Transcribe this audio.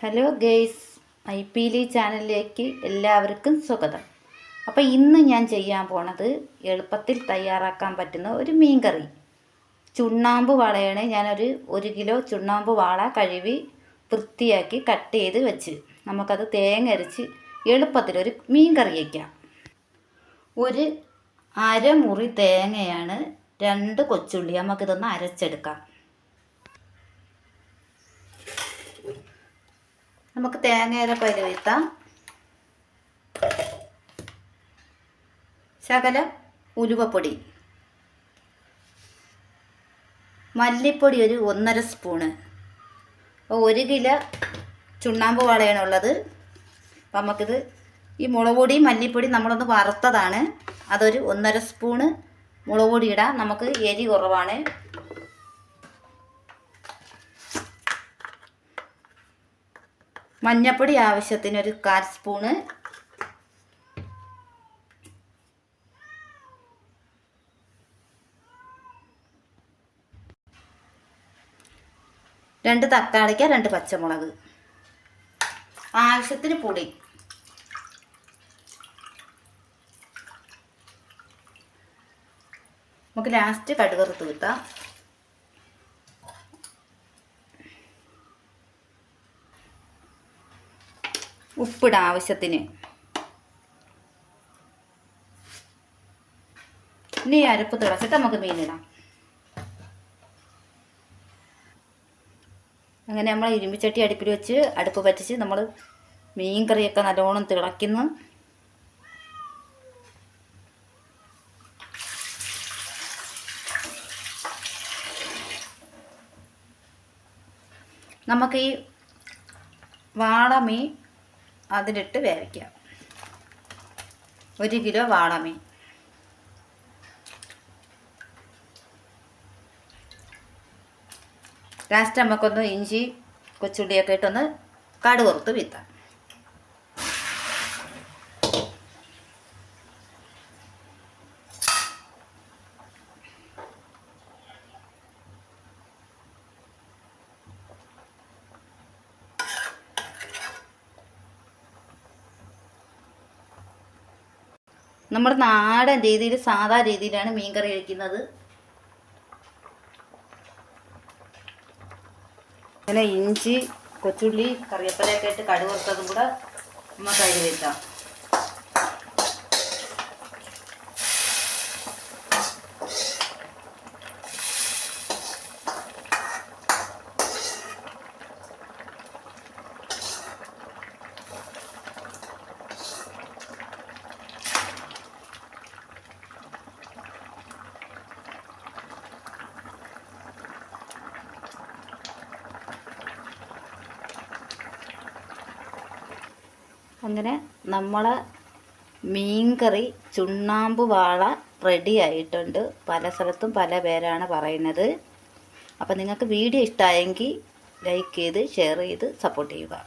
Hello guys, ഐ.പി.ലി ചാനലിലേക്ക് എല്ലാവർക്കും സ്വാഗതം. അപ്പോൾ ഇന്ന് ഞാൻ ചെയ്യാൻ പോണത് എളുപ്പത്തിൽ തയ്യാറാക്കാൻ പറ്റുന്ന ഒരു മീൻ കറി. ചുണ്ണാമ്പ് വാളയാണ്. ഞാനൊരു 1 കിലോ ചുണ്ണാമ്പ് വാള കഴുകി വൃത്തിയാക്കി കട്ട് ചെയ്ത് വെച്ച് നമുക്കത് തേങ്ങ അരച്ച് എളുപ്പത്തിലൊരു മീൻ കറി വയ്ക്കാം. ഒരു അരമുറി തേങ്ങയാണ്, 2 കൊച്ചുള്ളി. നമുക്കിതൊന്ന് അരച്ചെടുക്കാം. നമുക്ക് തേങ്ങയുടെ പരുവത്താം. ശകലം ഉലുവപ്പൊടി, മല്ലിപ്പൊടി ഒരു 1.5 സ്പൂണ്. അപ്പോൾ 1 കിലോ ചുണ്ണാമ്പ് വാളയാണുള്ളത്. അപ്പം നമുക്കിത് ഈ മുളക് പൊടിയും മല്ലിപ്പൊടിയും നമ്മളൊന്ന് വറുത്തതാണ്. അതൊരു 1.5 സ്പൂണ് മുളക് പൊടി ഇടാം. നമുക്ക് എരി കുറവാണ്. മഞ്ഞൾപ്പൊടി ആവശ്യത്തിന് ഒരു 1/4 സ്പൂണ്. രണ്ട് തക്കാളിക്ക, 2 പച്ചമുളക്, ആവശ്യത്തിന് പൊടി. നമുക്ക് ലാസ്റ്റ് കടുക് വറുത്ത് കിട്ടാം. ഉപ്പിടാം ആവശ്യത്തിന്. ഇനി അരപ്പ് തിളച്ചിട്ട് നമുക്ക് മീനിടാം. അങ്ങനെ നമ്മൾ ഇരുമ്പിച്ചട്ടി അടുപ്പിൽ വെച്ച് അടുപ്പ് പറ്റിച്ച് നമ്മൾ മീൻ കറിയൊക്കെ നല്ലോണം തിളയ്ക്കുന്നു. നമുക്ക് ഈ വാളമീൻ അതിലിട്ട് വേവിക്കാം. 1 കിലോ വാളമീൻ. ലാസ്റ്റ് നമുക്കൊന്ന് ഇഞ്ചി കൊച്ചുള്ളിയൊക്കെ ഇട്ടൊന്ന് കടുക് വറുത്ത് വീത്താം. നമ്മൾ നാടൻ രീതിയിൽ സാധാ രീതിയിലാണ് മീൻ കറി കഴിക്കുന്നത്. അങ്ങനെ ഇഞ്ചി കൊച്ചുള്ളി കറിവേപ്പിലയൊക്കെ ഇട്ട് കടുക് വറുത്തതും കൂടെ നമുക്ക് അതിൽ വെക്കാം. അങ്ങനെ നമ്മളെ മീൻ കറി ചുണ്ണാമ്പ് വാള റെഡി ആയിട്ടുണ്ട്. പല സ്ഥലത്തും പല പേരാണ് പറയുന്നത്. അപ്പോൾ നിങ്ങൾക്ക് വീഡിയോ ഇഷ്ടമായെങ്കിൽ ലൈക്ക് ചെയ്ത് ഷെയർ ചെയ്ത് സപ്പോർട്ട് ചെയ്യുക.